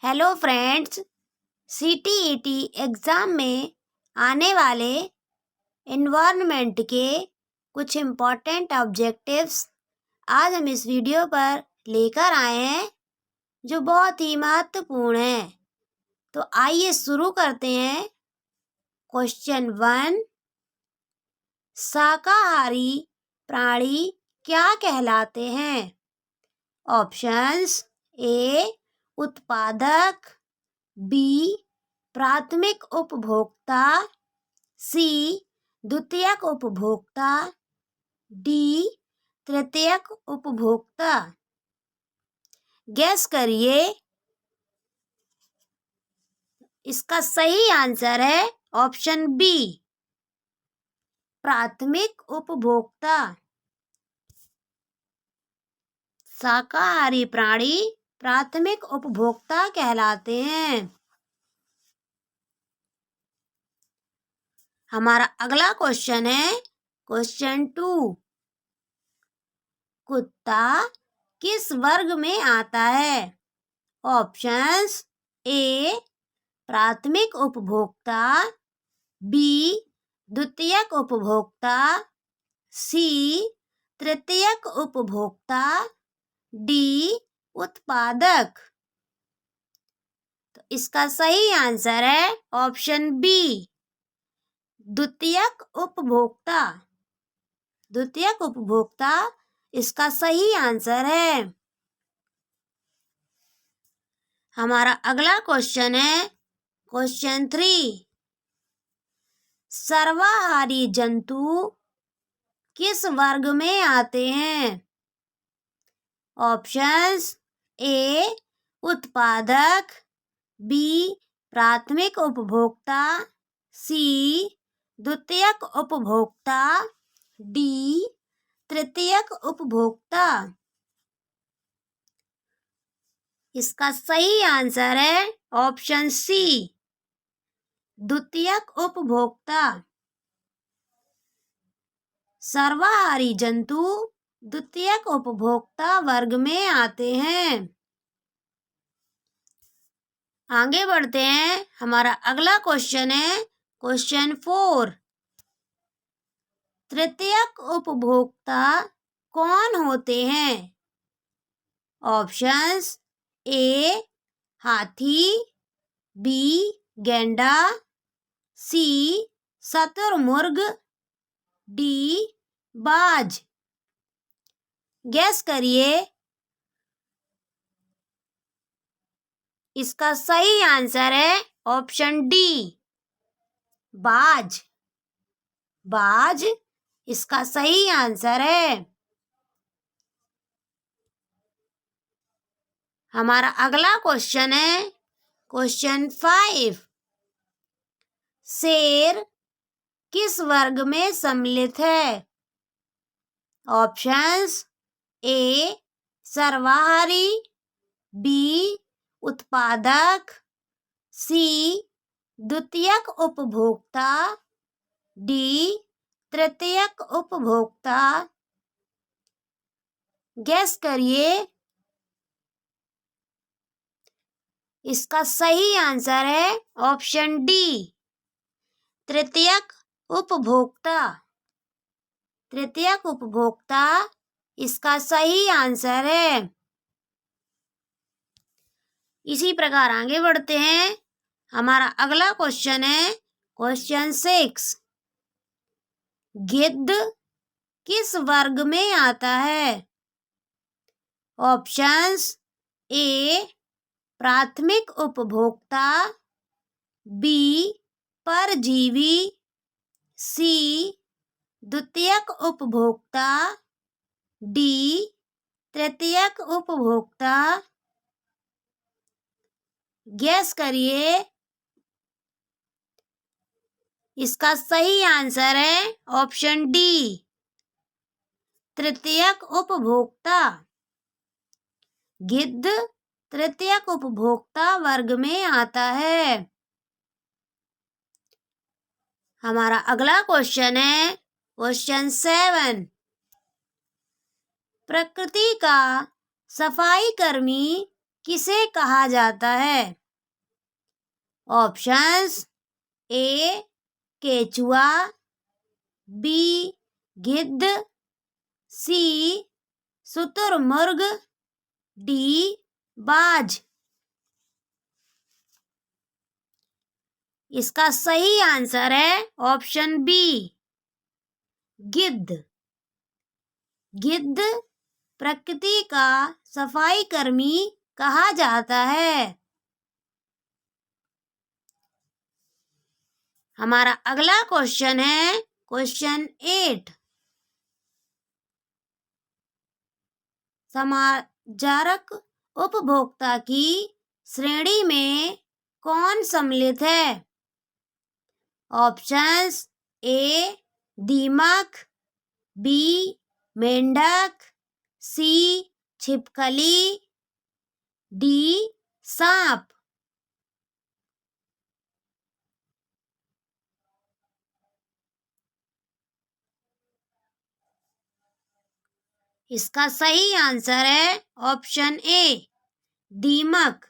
Hello friends, CTET exam में आने वाले एनवायरनमेंट के कुछ इम्पॉर्टेंट ऑब्जेक्टिव्स आज हम इस वीडियो पर लेकर आए हैं जो बहुत ही महत्वपूर्ण हैं। तो आइए शुरू करते हैं। क्वेश्चन 1, शाकाहारी प्राणी क्या कहलाते हैं? ऑप्शंस ए उत्पादक, बी प्राथमिक उपभोक्ता, सी द्वितीयक उपभोक्ता, डी तृतीयक उपभोक्ता। गैस करिए। इसका सही आंसर है ऑप्शन बी प्राथमिक उपभोक्ता। शाकाहारी प्राणी प्राथमिक उपभोक्ता कहलाते हैं। हमारा अगला क्वेश्चन है क्वेश्चन 2, कुत्ता किस वर्ग में आता है? ऑप्शंस ए प्राथमिक उपभोक्ता, बी द्वितीयक उपभोक्ता, सी तृतीयक उपभोक्ता, डी उत्पादक। तो इसका सही आंसर है ऑप्शन बी द्वितीयक उपभोक्ता। द्वितीयक उपभोक्ता इसका सही आंसर है। हमारा अगला क्वेश्चन है क्वेश्चन 3, सर्वाहारी जंतु किस वर्ग में आते हैं? ऑप्शंस ए उत्पादक, बी प्राथमिक उपभोक्ता, सी द्वितीयक उपभोक्ता, डी तृतीयक उपभोक्ता। इसका सही आंसर है ऑप्शन सी द्वितीयक उपभोक्ता। सर्वाहारी जंतु द्वितीयक उपभोक्ता वर्ग में आते हैं। आगे बढ़ते हैं। हमारा अगला क्वेश्चन है क्वेश्चन 4, तृतीयक उपभोक्ता कौन होते हैं? ऑप्शंस ए हाथी, बी गैंडा, सी शुतुरमुर्ग, डी बाज। गैस करिए। इसका सही आंसर है ऑप्शन डी बाज। बाज इसका सही आंसर है। हमारा अगला क्वेश्चन है क्वेश्चन 5, शेर किस वर्ग में सम्मिलित है? ऑप्शंस ए सर्वाहारी, बी उत्पादक, सी द्वितीयक उपभोक्ता, डी तृतीयक उपभोक्ता। गैस करिए। इसका सही आंसर है ऑप्शन डी तृतीयक उपभोक्ता। तृतीयक उपभोक्ता इसका सही आंसर है। इसी प्रकार आगे बढ़ते हैं। हमारा अगला क्वेश्चन है क्वेश्चन 6, गिद्ध किस वर्ग में आता है? ऑप्शंस ए प्राथमिक उपभोक्ता, बी परजीवी, सी द्वितीयक उपभोक्ता, डी तृतीयक उपभोक्ता। गैस करिए। इसका सही आंसर है ऑप्शन डी तृतीयक उपभोक्ता। गिद्ध तृतीयक उपभोक्ता वर्ग में आता है। हमारा अगला क्वेश्चन है क्वेश्चन 7, प्रकृति का सफाई कर्मी किसे कहा जाता है? ऑप्शंस ए केचुआ, बी गिद्ध, सी शुतुरमुर्ग, डी बाज। इसका सही आंसर है ऑप्शन बी गिद्ध। गिद्ध प्रकृति का सफाई कर्मी कहा जाता है। हमारा अगला क्वेश्चन है क्वेश्चन 8। समाचारक उपभोक्ता की श्रेणी में कौन सम्मिलित है? ऑप्शंस ए दीमक, बी मेंढक, सी छिपकली, डी सांप। इसका सही आंसर है ऑप्शन ए दीमक।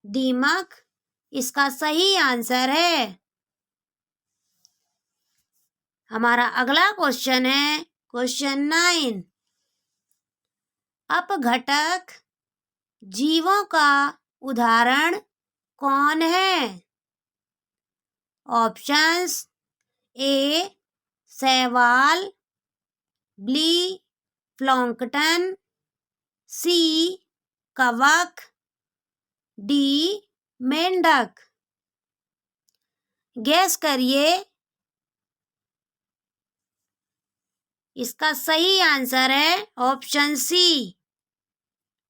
दीमक इसका सही आंसर है। हमारा अगला क्वेश्चन है क्वेश्चन 9। अपघटक जीवों का उदाहरण कौन है? ऑप्शंस ए शैवाल, बी प्लैंकटन, सी कवक, डी मेंढक। गैस करिए। इसका सही आंसर है ऑप्शन सी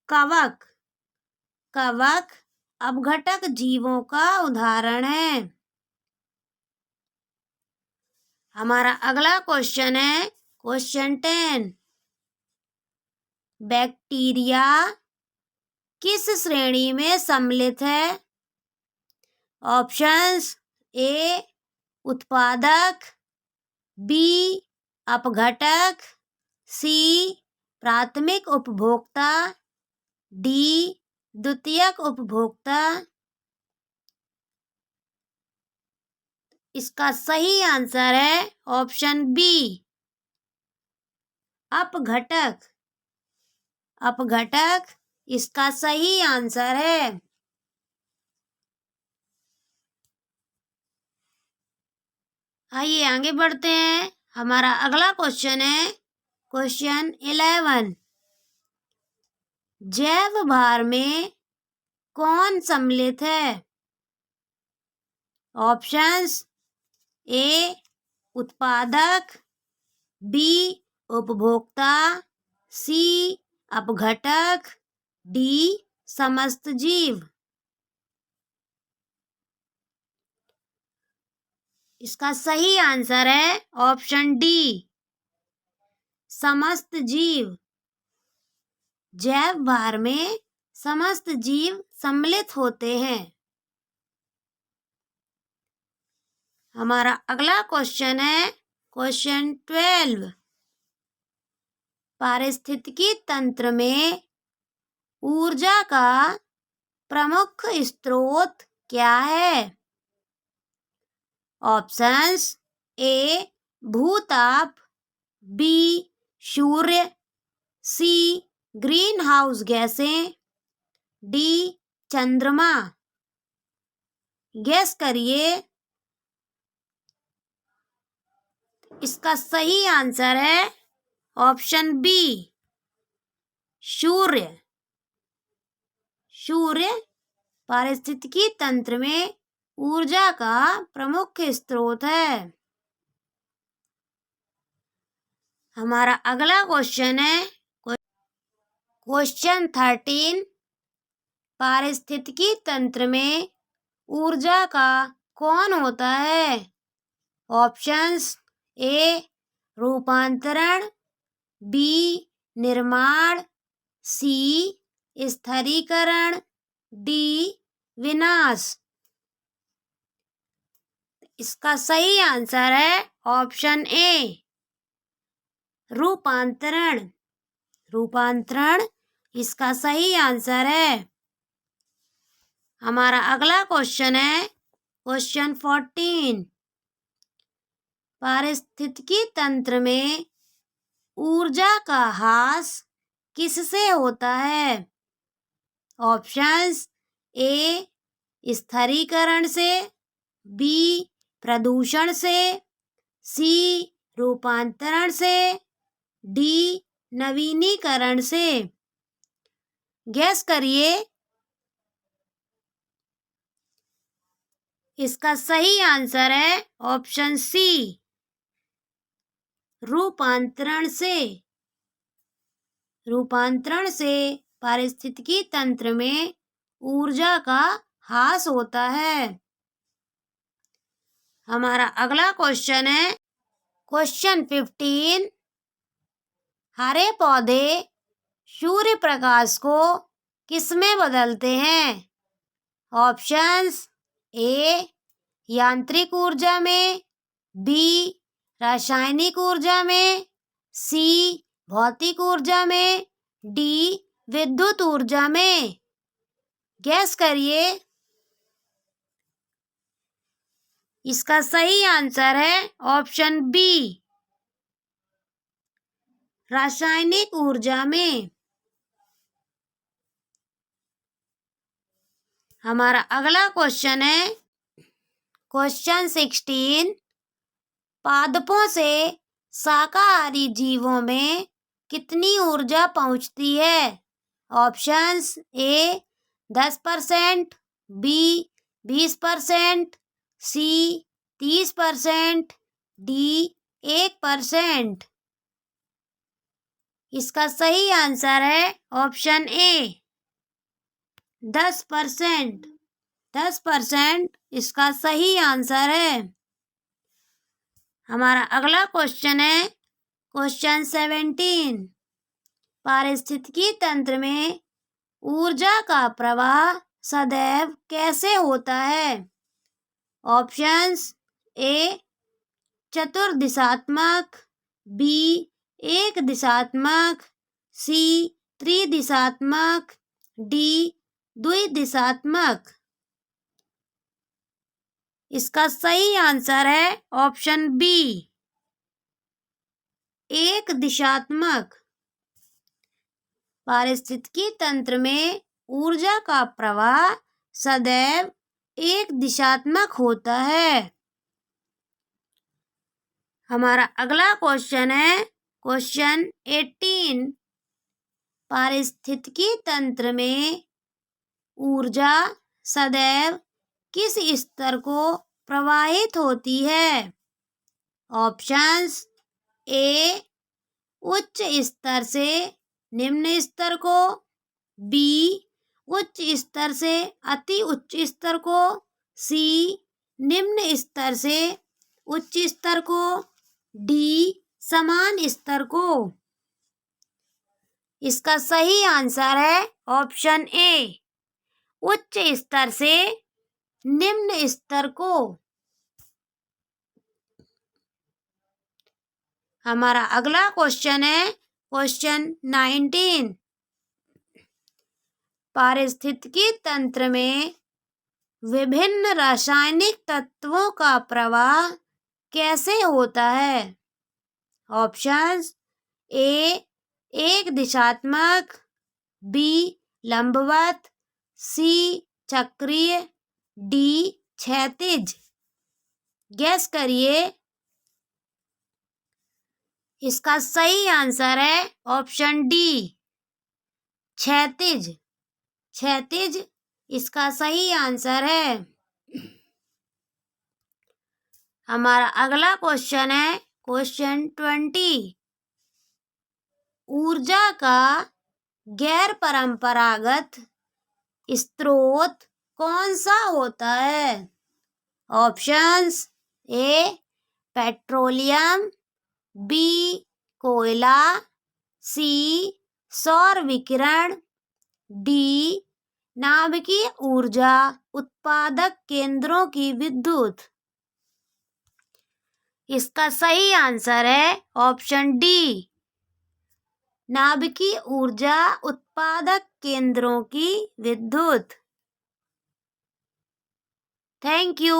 कवक। कवक अपघटक जीवों का उदाहरण है। हमारा अगला क्वेश्चन है क्वेश्चन 10। बैक्टीरिया किस श्रेणी में सम्मिलित है? ऑप्शंस ए उत्पादक, बी अपघटक, सी प्राथमिक उपभोक्ता, डी द्वितीयक उपभोक्ता। इसका सही आंसर है ऑप्शन बी अपघटक। अपघटक इसका सही आंसर है। आइए आगे बढ़ते हैं। हमारा अगला क्वेश्चन है क्वेश्चन 11। जैव भार में कौन सम्मिलित है? ऑप्शंस ए उत्पादक, बी उपभोक्ता, सी अपघटक, डी समस्त जीव। इसका सही आंसर है ऑप्शन डी समस्त जीव। जैव भार में समस्त जीव सम्मिलित होते हैं। हमारा अगला क्वेश्चन है क्वेश्चन 12। पारिस्थितिकी तंत्र में ऊर्जा का प्रमुख स्रोत क्या है? ऑप्शंस ए भूताप, बी सूर्य, सी ग्रीन हाउस गैसें, डी चंद्रमा। गैस करिए। इसका सही आंसर है ऑप्शन बी सूर्य। सूर्य पारिस्थितिकी तंत्र में ऊर्जा का प्रमुख स्रोत है। हमारा अगला क्वेश्चन है क्वेश्चन 13। पारिस्थितिकी तंत्र में ऊर्जा का कौन होता है? ऑप्शंस ए रूपांतरण, बी निर्माण, सी स्थिरीकरण, डी विनाश। इसका सही आंसर है ऑप्शन ए रूपांतरण। रूपांतरण इसका सही आंसर है। हमारा अगला क्वेश्चन है क्वेश्चन 14। पारिस्थितिकी तंत्र में ऊर्जा का ह्रास किससे होता है? ऑप्शंस ए स्थिरीकरण से, बी प्रदूषण से, सी रूपांतरण से, डी नवीनीकरण से। गैस करिए। इसका सही आंसर है ऑप्शन सी रूपांतरण से। रूपांतरण से पारिस्थितिकी तंत्र में ऊर्जा का ह्रास होता है। हमारा अगला क्वेश्चन है क्वेश्चन 15। हरे पौधे सूर्य प्रकाश को किसमें बदलते हैं? ऑप्शंस ए यांत्रिक ऊर्जा में, बी रासायनिक ऊर्जा में, सी भौतिक ऊर्जा में, डी विद्युत ऊर्जा में। गैस करिए। इसका सही आंसर है ऑप्शन बी रासायनिक ऊर्जा में। हमारा अगला क्वेश्चन है क्वेश्चन 16। पादपों से शाकाहारी जीवों में कितनी ऊर्जा पहुंचती है? Options A 10%, B 20%, C 30%, D 1%। इसका सही आंसर है ऑप्शन ए 10%। 10% इसका सही आंसर है। हमारा अगला क्वेश्चन है क्वेश्चन 17। पारिस्थितिकी तंत्र में ऊर्जा का प्रवाह सदैव कैसे होता है? ऑप्शंस ए चतुर्दिशात्मक, बी एक दिशात्मक, सी त्रिदिशात्मक, डी द्विदिशात्मक। इसका सही आंसर है ऑप्शन बी एक दिशात्मक। पारिस्थितिकी तंत्र में ऊर्जा का प्रवाह सदैव एक दिशात्मक होता है। हमारा अगला क्वेश्चन है क्वेश्चन 18। पारिस्थितिकी तंत्र में ऊर्जा सदैव किस स्तर को प्रवाहित होती है? ऑप्शंस ए उच्च स्तर से निम्न स्तर को, बी उच्च स्तर से अति उच्च स्तर को, सी निम्न स्तर से उच्च स्तर को, डी समान स्तर को। इसका सही आंसर है ऑप्शन ए उच्च स्तर से निम्न स्तर को। हमारा अगला क्वेश्चन है क्वेश्चन 19। पारिस्थितिकी तंत्र में विभिन्न रासायनिक तत्वों का प्रवाह कैसे होता है? ऑप्शंस ए एक दिशात्मक, बी लंबवत, सी चक्रीय, डी क्षैतिज। गैस करिए। इसका सही आंसर है ऑप्शन डी क्षैतिज। क्षैतिज इसका सही आंसर है। हमारा अगला क्वेश्चन है क्वेश्चन 20। ऊर्जा का गैर परंपरागत स्रोत कौन सा होता है? ऑप्शंस ए पेट्रोलियम, बी कोयला, सी सौर विकिरण, डी नाभिकीय ऊर्जा उत्पादक केंद्रों की विद्युत। इसका सही आंसर है ऑप्शन डी नाभिकीय ऊर्जा उत्पादक केंद्रों की विद्युत। Thank you.